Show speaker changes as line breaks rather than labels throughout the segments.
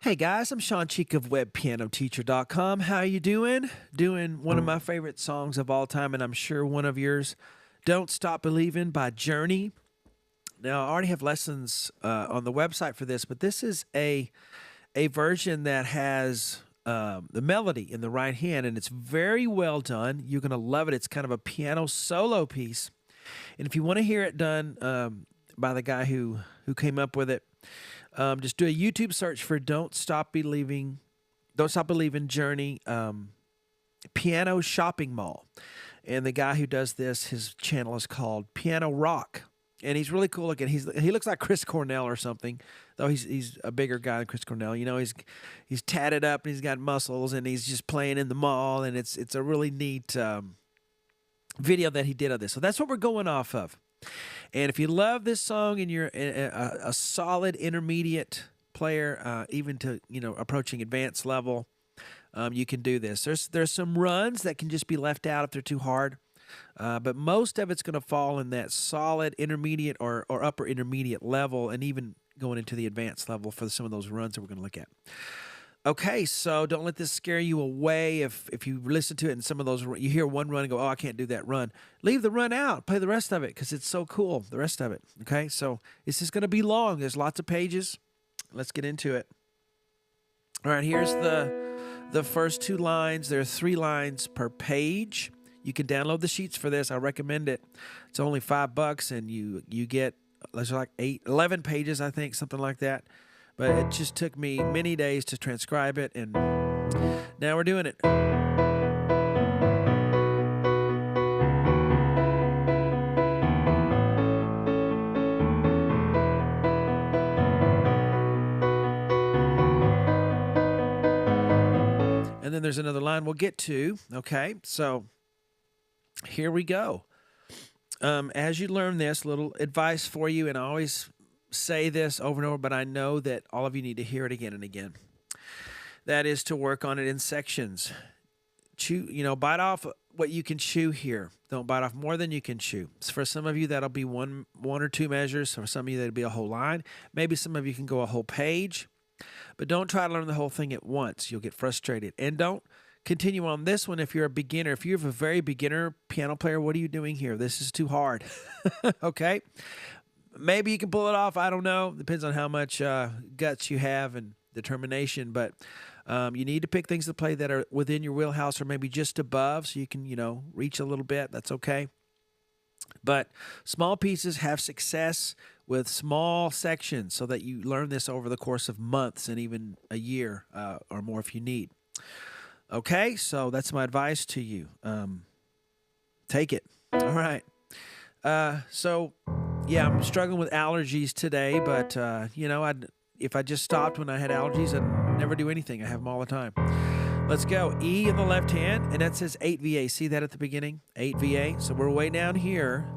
Hey guys, I'm Shawn Cheek of WebPianoTeacher.com. How you doing? Doing one of my favorite songs of all time, and I'm sure one of yours, "Don't Stop Believing" by Journey. Now, I already have lessons on the website for this, but this is a version that has the melody in the right hand, and it's very well done. You're going to love it. It's kind of a piano solo piece. And if you want to hear it done by the guy who came up with it, just do a YouTube search for Don't Stop Believing Journey Piano Shopping Mall." And the guy who does this, his channel is called Piano Rock. And he's really cool looking. He looks like Chris Cornell or something, though he's a bigger guy than Chris Cornell. You know, he's tatted up and he's got muscles and he's just playing in the mall, and it's a really neat video that he did of this. So that's what we're going off of. And if you love this song and you're a solid intermediate player, even to approaching advanced level, you can do this. There's some runs that can just be left out if they're too hard, but most of it's going to fall in that solid intermediate or upper intermediate level, and even going into the advanced level for some of those runs that we're going to look at. Okay, so don't let this scare you away. If you listen to it and some of those, you hear one run and go, "Oh, I can't do that run." Leave the run out. Play the rest of it because it's so cool, the rest of it. Okay, so this is going to be long. There's lots of pages. Let's get into it. All right, here's the first two lines. There are 3 lines per page. You can download the sheets for this. I recommend it. It's only $5, and you get, there's like 11 pages, I think, something like that. But it just took me many days to transcribe it, and now we're doing it. And then there's another line we'll get to. Okay, so here we go. As you learn this, little advice for you, and I always say this over and over, but I know that all of you need to hear it again and again. That is to work on it in sections. Bite off what you can chew here. Don't bite off more than you can chew. So for some of you, that'll be one or two measures. For some of you, that'll be a whole line. Maybe some of you can go a whole page. But don't try to learn the whole thing at once. You'll get frustrated. And don't continue on this one if you're a beginner. If you're a very beginner piano player, what are you doing here? This is too hard. Okay? Maybe you can pull it off. I don't know. Depends on how much guts you have and determination. But you need to pick things to play that are within your wheelhouse or maybe just above, so you can, reach a little bit. That's okay. But small pieces have success with small sections, so that you learn this over the course of months and even a year or more if you need. Okay, so that's my advice to you. Take it. All right. Yeah, I'm struggling with allergies today, but, if I just stopped when I had allergies, I'd never do anything. I have them all the time. Let's go. E in the left hand, and that says 8 VA. See that at the beginning? 8 VA. So we're way down here,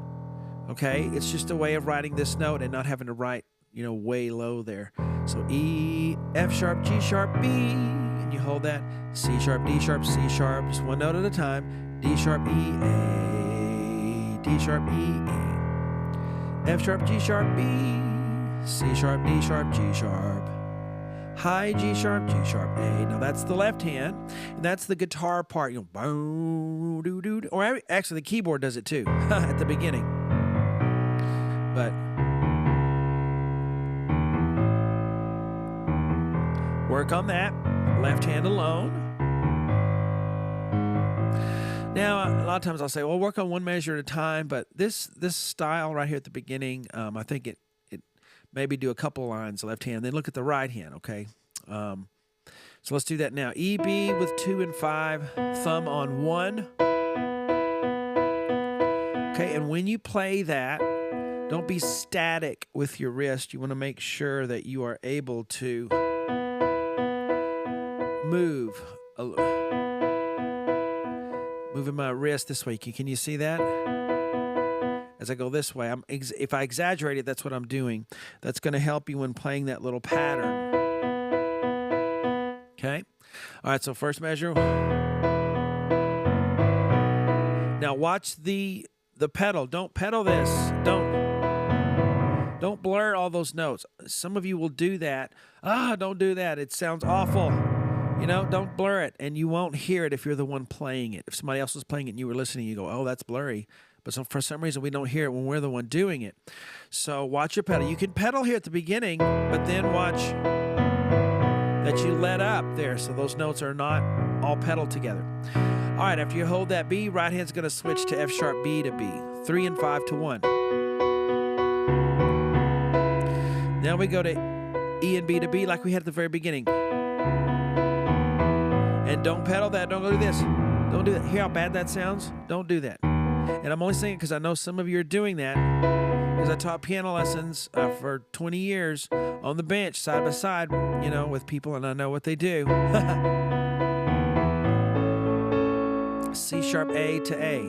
okay? It's just a way of writing this note and not having to write, way low there. So E, F sharp, G sharp, B, and you hold that. C sharp, D sharp, C sharp, just one note at a time. D sharp, E, A, D sharp, E, A. F sharp, G sharp, B, C sharp, D sharp, G sharp, high G sharp, G sharp, A. Now that's the left hand, and that's the guitar part. Boom, doo, doo, doo. Or actually, the keyboard does it too at the beginning. But work on that. Left hand alone. Now, a lot of times I'll say, well, work on one measure at a time, but this style right here at the beginning, I think it maybe do a couple lines left hand, then look at the right hand, okay? So let's do that now. E, B with 2 and 5, thumb on 1. Okay, and when you play that, don't be static with your wrist. You want to make sure that you are able to move moving my wrist this way. Can you see that? As I go this way, if I exaggerate it, that's what I'm doing. That's going to help you when playing that little pattern. Okay? All right, so first measure. Now watch the pedal. Don't pedal this. Don't. Don't blur all those notes. Some of you will do that. Don't do that. It sounds awful. You know, don't blur it, and you won't hear it if you're the one playing it. If somebody else was playing it and you were listening, you go, oh, that's blurry. But for some reason, we don't hear it when we're the one doing it. So watch your pedal. You can pedal here at the beginning, but then watch that you let up there so those notes are not all pedaled together. All right, after you hold that B, right hand's going to switch to F sharp B to B. 3 and 5 to 1. Now we go to E and B to B like we had at the very beginning. And don't pedal that. Don't go do this. Don't do that. Hear how bad that sounds? Don't do that. And I'm only saying it because I know some of you are doing that. Because I taught piano lessons for 20 years on the bench, side by side, you know, with people, and I know what they do. C sharp A to A.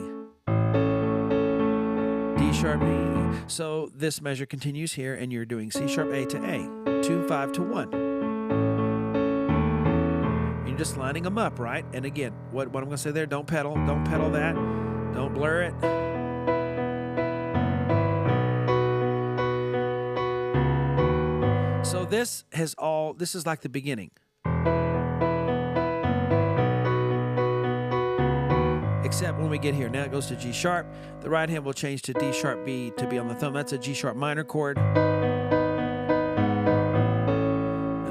D sharp E. So this measure continues here, and you're doing C sharp A to A. 2, 5 to 1. You're just lining them up, right? And again, what I'm going to say there, don't pedal that. Don't blur it. So this is like the beginning. Except when we get here. Now it goes to G sharp. The right hand will change to D sharp B to be on the thumb. That's a G sharp minor chord. And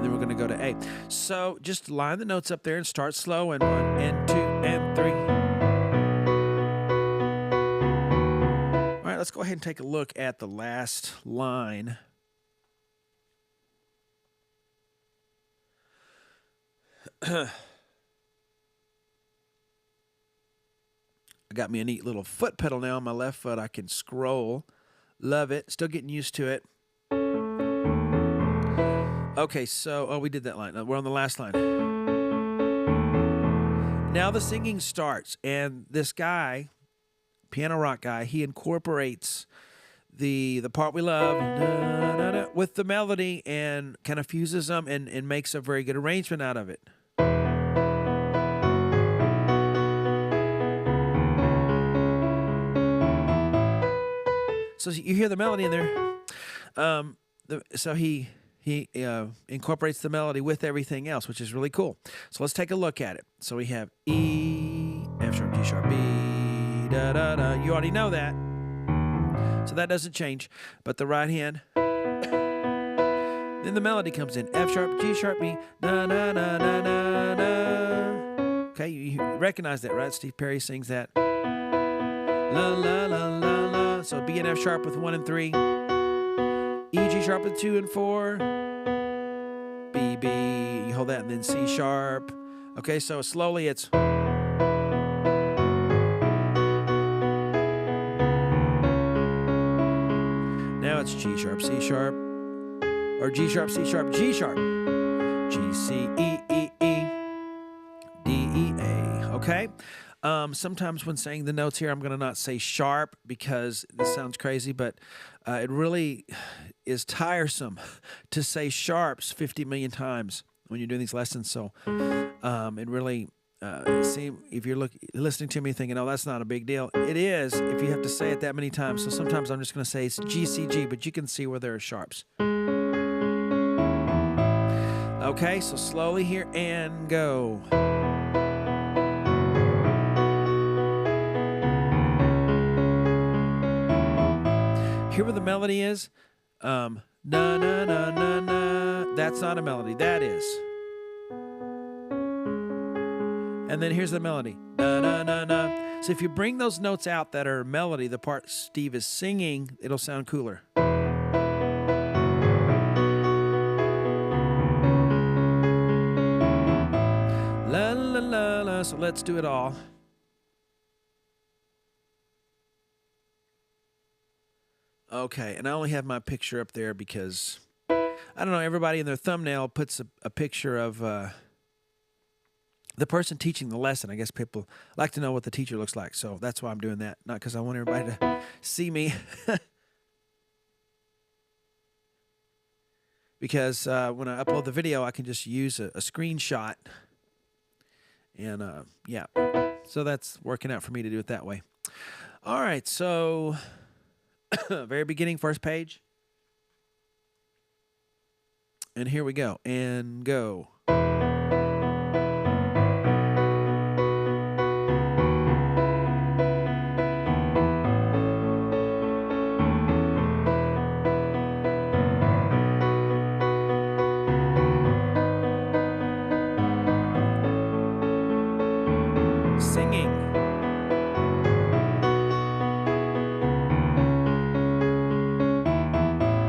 then we're going to go to A. So just line the notes up there and start slow. And 1 and 2 and 3. All right, let's go ahead and take a look at the last line. I got me a neat little foot pedal now on my left foot. I can scroll. Love it. Still getting used to it. Okay, so, we did that line. We're on the last line. Now the singing starts, and this guy, piano rock guy, he incorporates the part we love with the melody and kind of fuses them and makes a very good arrangement out of it. So you hear the melody in there. So he incorporates the melody with everything else, which is really cool. So let's take a look at it. So we have E, F sharp, G sharp, B, da da da. You already know that. So that doesn't change. But the right hand, then the melody comes in. F sharp, G sharp, B, na na na na na na. Okay, you recognize that, right? Steve Perry sings that. La la la la la. So B and F sharp with 1 and 3. E, G sharp with 2 and 4. B, B. You hold that, and then C sharp. Okay, so slowly it's. Now it's G sharp, C sharp. Or G sharp, C sharp, G sharp. G, C, E, E, E. D, E, A. Okay? Sometimes when saying the notes here, I'm going to not say sharp because this sounds crazy, but it really is tiresome to say sharps 50 million times when you're doing these lessons. So it really, see, if you're listening to me thinking, oh, that's not a big deal. It is if you have to say it that many times. So sometimes I'm just going to say it's G, C, G, but you can see where there are sharps. Okay, so slowly here and go. Hear where the melody is? Na na na na na. That's not a melody. That is. And then here's the melody. Na na na na. So if you bring those notes out that are melody, the part Steve is singing, it'll sound cooler. La la la la. So let's do it all. Okay, and I only have my picture up there because, I don't know, everybody in their thumbnail puts a picture of the person teaching the lesson. I guess people like to know what the teacher looks like, so that's why I'm doing that. Not because I want everybody to see me. Because when I upload the video, I can just use a screenshot. And, yeah, so that's working out for me to do it that way. All right, so... very beginning, first page. And here we go. And go. Singing.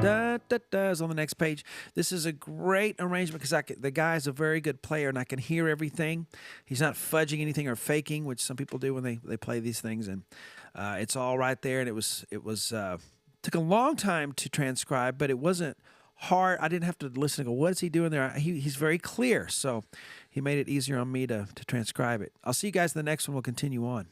Da, da, da is on the next page. This is a great arrangement because the guy is a very good player and I can hear everything. He's not fudging anything or faking, which some people do when they play these things. And it's all right there. And it was took a long time to transcribe, but it wasn't hard. I didn't have to listen and go, what is he doing there? He's very clear. So he made it easier on me to transcribe it. I'll see you guys in the next one. We'll continue on.